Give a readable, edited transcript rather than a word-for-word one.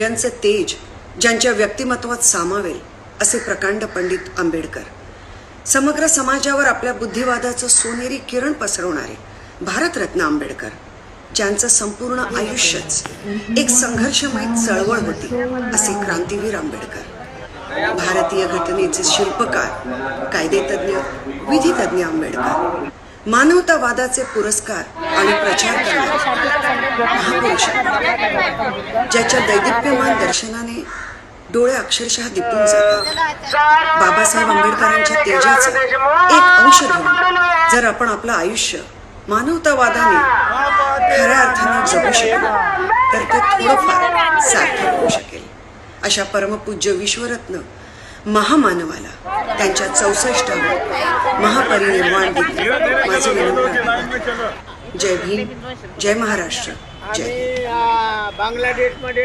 ज्यांचे तेज ज्यांच्या व्यक्तिमत्वात सामावेल असे प्रकांड पंडित आंबेडकर, समग्र समाजावर आपल्या बुद्धिवादाचं सोनेरी किरण पसरवणारे भारतरत्न आंबेडकर, ज्यांचं संपूर्ण आयुष्यच एक संघर्षमय चळवळ होती असे क्रांतीवीर आंबेडकर, भारतीय घटनेचे शिल्पकार, कायदेतज्ञ, विधितज्ञ आंबेडकर, मानवतावादाचे पुरस्कार आणि प्रचार करणारे महापुरुष, ज्याच्या दैदिप्यमान दर्शनाने डोळे अक्षरशः दिपून जातात. बाबासाहेब आंबेडकरांच्या तेजाचा एक अंश घेऊन जर आपण आपलं आयुष्य मानवतावादाने खऱ्या अर्थाने जगू शकलो तर ते थोडंफार सार्थक होऊ शकेल. अशा परमपूज्य विश्वरत्न महामानवाला त्यांच्या 64व्या महापरिनिर्वाण दिनी माझं विनम्र जय भीम, जय महाराष्ट्र, जय हिंद. बांगलादेश मध्ये